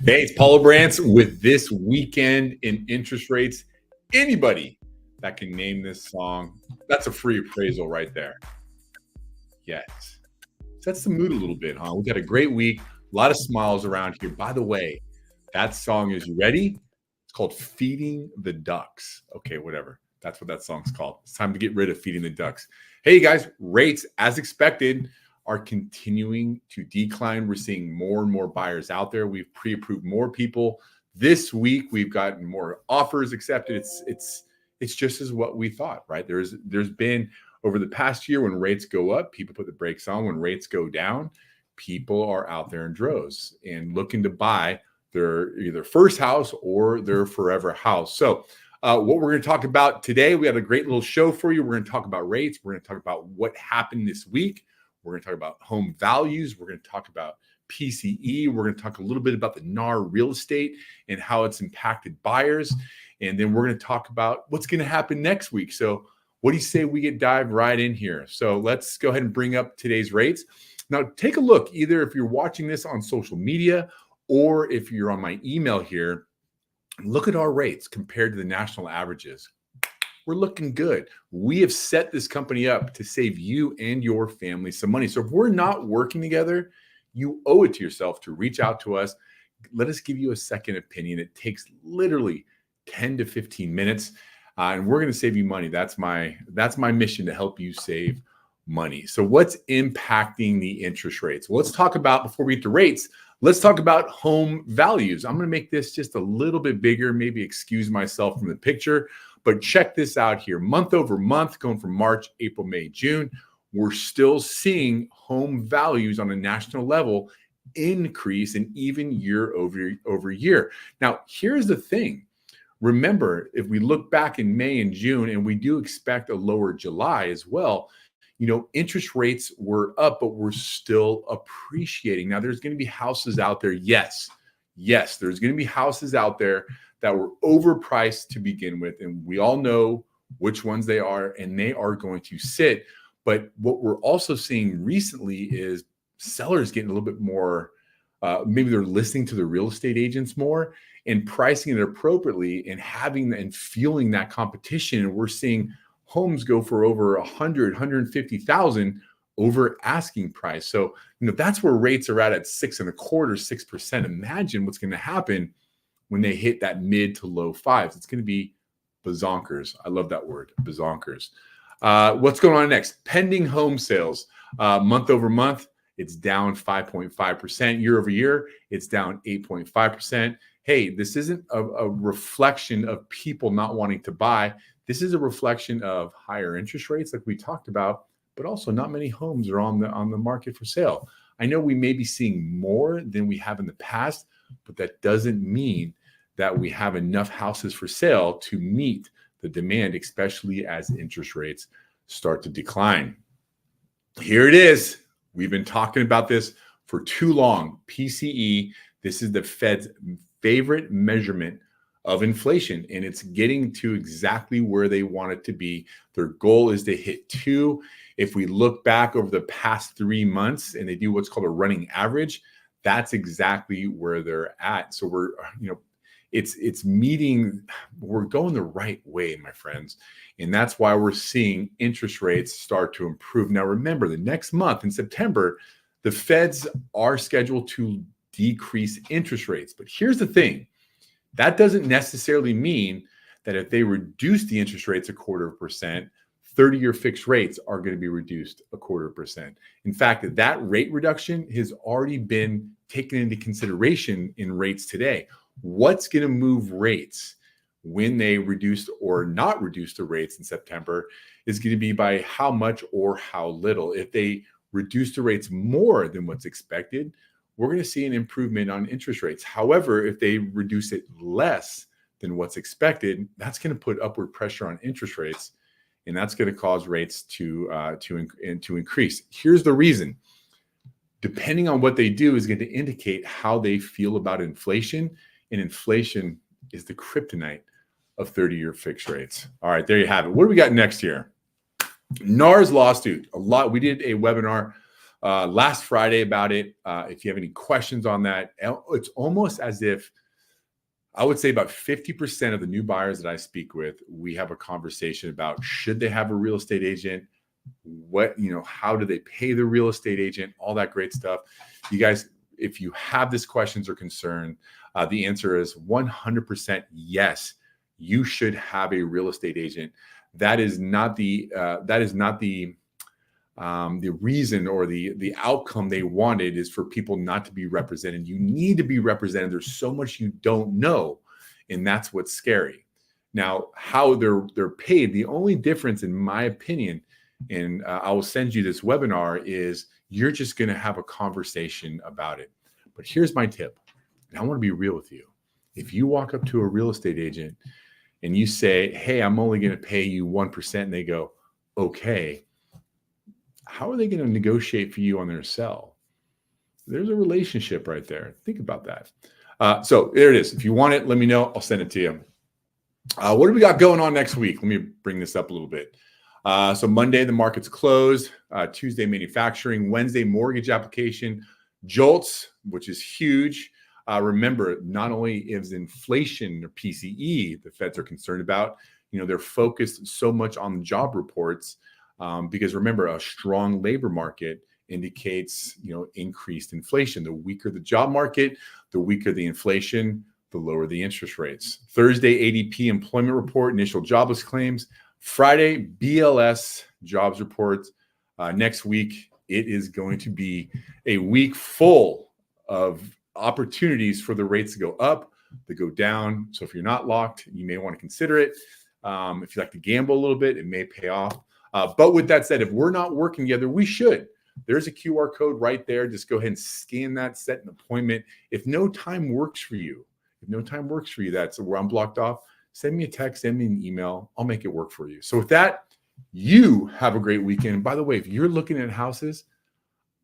Hey, it's Paulo Brantz with This Weekend in Interest Rates. Anybody that can name this song, that's a free appraisal right there. Yes. Sets the mood a little bit, huh? We've got a great week, a lot of smiles around here. By the way, that song is you ready? It's called Feeding the Ducks. Okay, whatever. That's what that song's called. It's time to get rid of Feeding the Ducks. Hey, guys, rates, as expected, are continuing to decline. We're seeing more and more buyers out there. We've pre-approved more people this week. We've gotten more offers accepted. It's just as what we thought, right? There's been over the past year when rates go up, people put the brakes on. When rates go down, people are out there in droves and looking to buy their either first house or their forever house. So what we're going to talk about today, we have a great little show for you. We're going to talk about rates. We're going to talk about what happened this week. We're going to talk about home values. We're going to talk about PCE. We're going to talk a little bit about the NAR real estate and how it's impacted buyers. And then we're going to talk about what's going to happen next week. So what do you say we dive right in here? So let's go ahead and bring up today's rates. Now, take a look, either if you're watching this on social media or if you're on my email here, look at our rates compared to the national averages. We're looking good. We have set this company up to save you and your family some money. So if we're not working together, you owe it to yourself to reach out to us. Let us give you a second opinion. It takes literally 10 to 15 minutes, and we're going to save you money. That's my mission, to help you save money. So what's impacting the interest rates? Well, let's talk about, before we get to rates, let's talk about home values. I'm going to make this just a little bit bigger, maybe excuse myself from the picture. But check this out here. Month over month, going from March, April, May, June, we're still seeing home values on a national level increase, and even year over year. Now, here's the thing. Remember, if we look back in May and June, and we do expect a lower July as well, interest rates were up, but we're still appreciating. Now, there's going to be houses out there. Yes, there's going to be houses out there that were overpriced to begin with. And we all know which ones they are, and they are going to sit. But what we're also seeing recently is sellers getting a little bit more, maybe they're listening to the real estate agents more and pricing it appropriately and having and feeling that competition. And we're seeing homes go for over 100, 150,000 over asking price. So, that's where rates are at 6.25%, 6%. Imagine what's going to happen when they hit that mid to low fives. It's going to be bazonkers. I love that word, bazonkers. What's going on next? Pending home sales. Month over month, it's down 5.5%. Year over year, it's down 8.5%. Hey, this isn't a reflection of people not wanting to buy. This is a reflection of higher interest rates, like we talked about, but also not many homes are on the market for sale. I know we may be seeing more than we have in the past, but that doesn't mean that we have enough houses for sale to meet the demand, especially as interest rates start to decline. Here it is. We've been talking about this for too long. PCE, this is the Fed's favorite measurement of inflation, and it's getting to exactly where they want it to be. Their goal is to hit 2. If we look back over the past 3 months and they do what's called a running average, that's exactly where they're at. So we're, it's meeting, we're going the right way, my friends. And that's why we're seeing interest rates start to improve. Now, remember, the next month in September, the Feds are scheduled to decrease interest rates. But here's the thing. That doesn't necessarily mean that if they reduce the interest rates 0.25%, 30-year fixed rates are going to be reduced 0.25%. In fact, that rate reduction has already been taken into consideration in rates today. What's going to move rates when they reduce or not reduce the rates in September is going to be by how much or how little. If they reduce the rates more than what's expected, we're going to see an improvement on interest rates. However, if they reduce it less than what's expected, that's going to put upward pressure on interest rates, and that's going to cause rates to increase. Here's the reason. Depending on what they do is going to indicate how they feel about inflation, and inflation is the kryptonite of 30-year fixed rates. All right, there you have it. What do we got next here? NAR's lawsuit. We did a webinar last Friday about it. If you have any questions on that, it's almost as if I would say about 50% of the new buyers that I speak with, we have a conversation about should they have a real estate agent? How do they pay the real estate agent? All that great stuff. You guys, if you have these questions or concern, the answer is 100% yes. You should have a real estate agent. That is not the reason or the outcome they wanted is for people not to be represented. You need to be represented. There's so much you don't know, and that's what's scary. Now, how they're paid, the only difference, in my opinion, and I will send you this webinar, is you're just going to have a conversation about it. But here's my tip, and I want to be real with you. If you walk up to a real estate agent and you say, hey, I'm only going to pay you 1%, and they go, okay, how are they going to negotiate for you on their sell? There's a relationship right there. Think about that. So there it is. If you want it, let me know. I'll send it to you. What do we got going on next week? Let me bring this up a little bit. So Monday, the market's closed. Tuesday, manufacturing. Wednesday, mortgage application. JOLTS, which is huge. Remember, not only is inflation or PCE the Feds are concerned about, they're focused so much on the job reports because remember, a strong labor market indicates, increased inflation. The weaker the job market, the weaker the inflation, the lower the interest rates. Thursday, ADP employment report, initial jobless claims. Friday, BLS jobs reports. Next week, it is going to be a week full of opportunities for the rates to go up, to go down. So if you're not locked, you may want to consider it. If you like to gamble a little bit, it may pay off. But with that said, if we're not working together, we should. There's a QR code right there. Just go ahead and scan that, set an appointment. If no time works for you, that's where I'm blocked off, send me a text, send me an email. I'll make it work for you. So with that, you have a great weekend. And by the way, if you're looking at houses,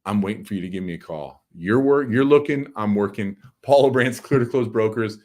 I'm waiting for you to give me a call. You're looking, I'm working. Paul O'Brien's Clear to Close Brokers.